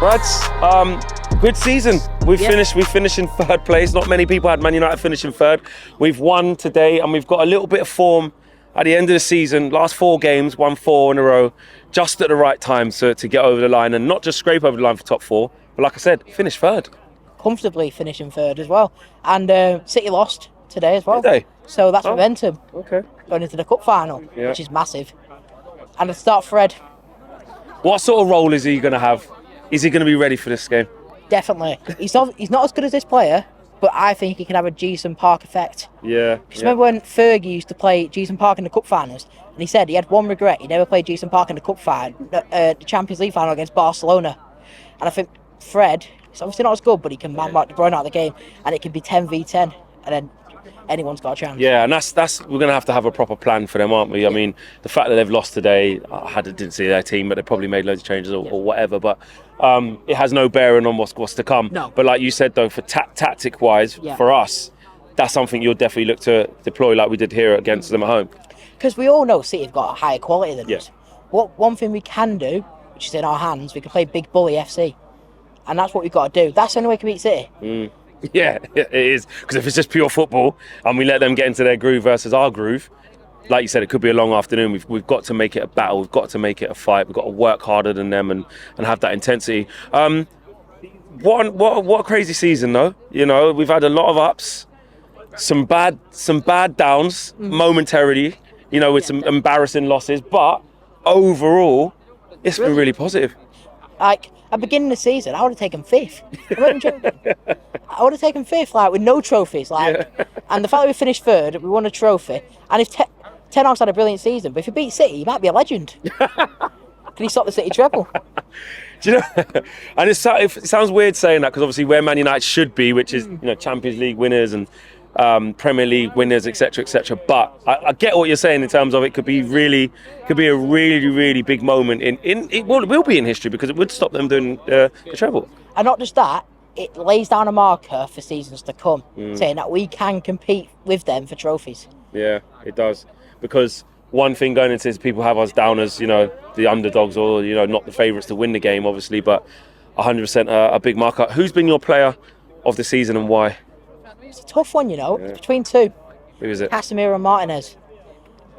Lads, good season. We finished in third place. Not many people had Man United finishing third. We've won today, and we've got a little bit of form at the end of the season. Last 4 games, won 4 in a row, just at the right time to get over the line, and not just scrape over the line for top 4, but like I said, finish third. Comfortably finishing third as well. And City lost today as well. Did they? So that's momentum. Okay. Going into the cup final, which is massive. And to start Fred. What sort of role is he going to have? Is he going to be ready for this game? Definitely. He's not as good as this player, but I think he can have a Jason Park effect. Yeah. Because remember when Fergie used to play Jason Park in the cup finals, and he said he had one regret: he never played Jason Park in the cup final, the Champions League final against Barcelona. And I think Fred, he's obviously not as good, but he can man-mark De Bruyne out of the game, and it can be 10v10, and then anyone's got a chance. Yeah, and that's we're going to have a proper plan for them, aren't we? I mean, the fact that they've lost today, I didn't see their team, but they probably made loads of changes or whatever. But it has no bearing on what's to come. No. But like you said, though, for tactic-wise, for us, that's something you'll definitely look to deploy like we did here against them at home. Because we all know City have got a higher quality than us. One thing we can do, which is in our hands, we can play Big Bully FC. And that's what we've got to do. That's the only way we can beat City. Yeah, it is. Because if it's just pure football and we let them get into their groove versus our groove, like you said, it could be a long afternoon. We've got to make it a battle. We've got to make it a fight. We've got to work harder than them and have that intensity. What a crazy season, though. You know, we've had a lot of ups, some bad downs momentarily. You know, with some embarrassing losses, but overall, it's been really positive. Like, at the beginning of the season, I would have taken 5th. I would have taken 5th, like, with no trophies. Like, and the fact that we finished 3rd, we won a trophy. And if Ten Hag's had a brilliant season, but if he beats City, he might be a legend. Can he stop the City treble? Do you know? And it sounds weird saying that, because obviously where Man United should be, which is Champions League winners and Premier League winners, etc., etc. But I get what you're saying in terms of it could be a really, really big moment it will be in history, because it would stop them doing the treble. And not just that, it lays down a marker for seasons to come, saying that we can compete with them for trophies. Yeah, it does. Because one thing going into this, people have us down as the underdogs or not the favourites to win the game, obviously, but 100% a big marker. Who's been your player of the season and why? It's a tough one, It's between 2. Who is it? Casemiro and Martinez.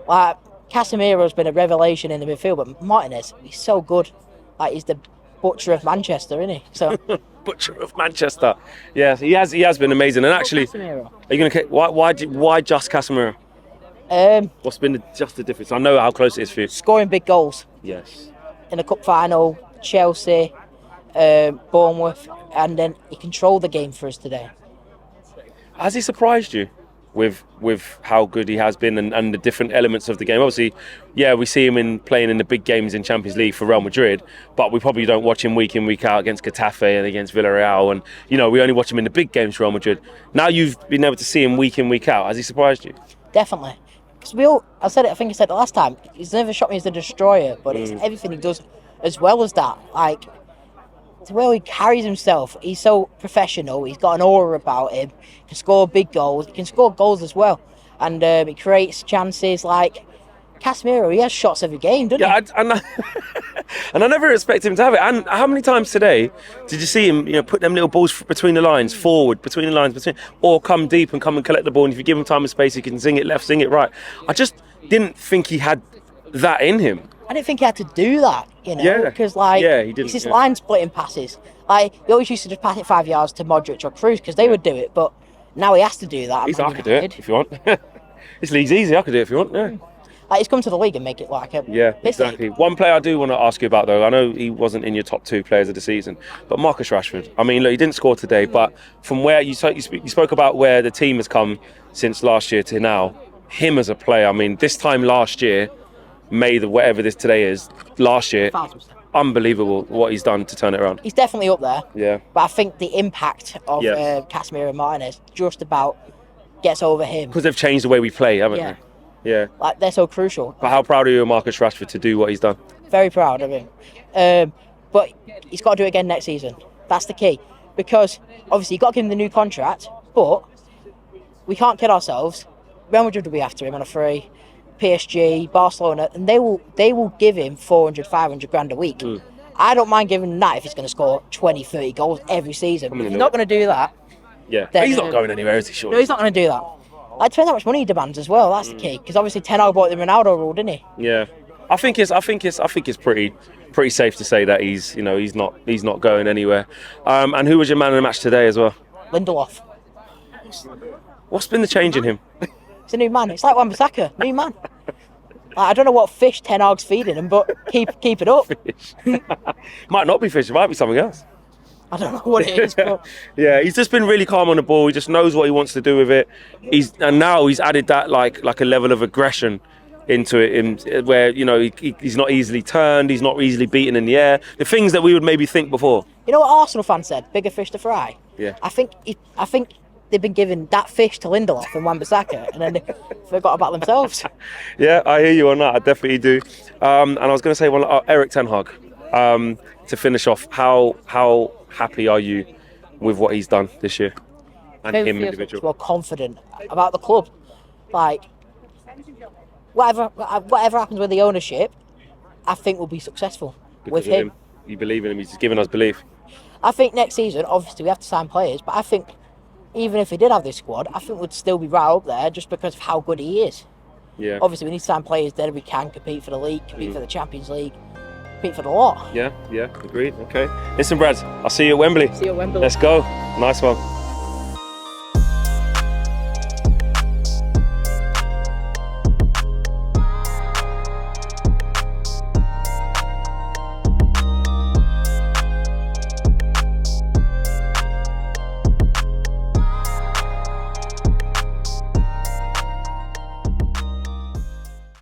Like, Casemiro's been a revelation in the midfield, but Martinez, he's so good. Like, he's the butcher of Manchester, isn't he? So butcher of Manchester. Yeah, he has been amazing. And actually, Casemiro. Are you gonna why just Casemiro? What's been just the difference? I know how close it is for you. Scoring big goals. Yes. In the cup final, Chelsea, Bournemouth, and then he controlled the game for us today. Has he surprised you with how good he has been and the different elements of the game? Obviously, we see him playing in the big games in Champions League for Real Madrid, but we probably don't watch him week in, week out against Getafe and against Villarreal, and we only watch him in the big games for Real Madrid. Now you've been able to see him week in, week out. Has he surprised you? Definitely. Because I think I said it last time, he's never shot me as a destroyer, but it's everything he does as well as that. Like, the way he carries himself, he's so professional, he's got an aura about him, he can score big goals, he can score goals as well, and he creates chances. Like Casemiro, he has shots every game, doesn't he? And I never expect him to have it. And how many times today did you see him put them little balls between the lines, forward, between the lines, or come deep and come and collect the ball, and if you give him time and space, he can zing it left, zing it right. I just didn't think he had that in him. I didn't think he had to do that, because he didn't. It's his line splitting passes. Like, he always used to just pass it 5 yards to Modric or Cruz, because they would do it, but now he has to do that. I could do it if you want. This league's easy, I could do it if you want, Like, he's come to the league and make it like a... Yeah, exactly. One player I do want to ask you about, though, I know he wasn't in your top 2 players of the season, but Marcus Rashford. I mean, look, he didn't score today, but from where you spoke about where the team has come since last year to now, him as a player, I mean, this time last year, whatever this today is, last year, 1,000%. Unbelievable what he's done to turn it around. He's definitely up there. Yeah. But I think the impact of Casemiro and Martinez just about gets over him. Because they've changed the way we play, haven't they? Yeah. Like, they're so crucial. But how proud are you of Marcus Rashford to do what he's done? Very proud of him. But he's got to do it again next season. That's the key. Because, obviously, you've got to give him the new contract, but we can't kid ourselves. Real Madrid will be after him on a free. PSG, Barcelona, and they will give him 400, 500 grand a week. I don't mind giving him that if he's going to score 20, 30 goals every season. If he's not going to do that, yeah, then, he's not going anywhere, is he? Sure. No, he's not going to do that. It depends how much money he demands as well. That's the key. Because obviously Ten Hag bought the Ronaldo rule, didn't he? Yeah, I think it's pretty safe to say that he's not going anywhere. And who was your man of the match today as well? Lindelof. What's been the change in him? He's a new man. It's like Wan-Bissaka, new man. I don't know what fish Ten Hag's feeding him, but keep it up. Might not be fish, it might be something else. I don't know what it is, but yeah, he's just been really calm on the ball. He just knows what he wants to do with it. Now he's added that like a level of aggression into it, where he's not easily turned, he's not easily beaten in the air. The things that we would maybe think before. You know what Arsenal fans said? Bigger fish to fry. Yeah. I think they've been giving that fish to Lindelof and Wan-Bissaka, and then they forgot about themselves. Yeah, I hear you on that. I definitely do. And I was going to say Eric Ten Hag. To finish off, how happy are you with what he's done this year and him individually? Well, confident about the club. Like whatever happens with the ownership, I think we'll be successful with him. You believe in him. He's just giving us belief. I think next season, obviously, we have to sign players, but I think even if we did have this squad, I think we'd still be right up there just because of how good he is. Yeah. Obviously, we need to sign players that we can compete for the league, compete for the Champions League, compete for the lot. Yeah, agreed. Okay. Listen, Brad, I'll see you at Wembley. See you at Wembley. Let's go. Nice one.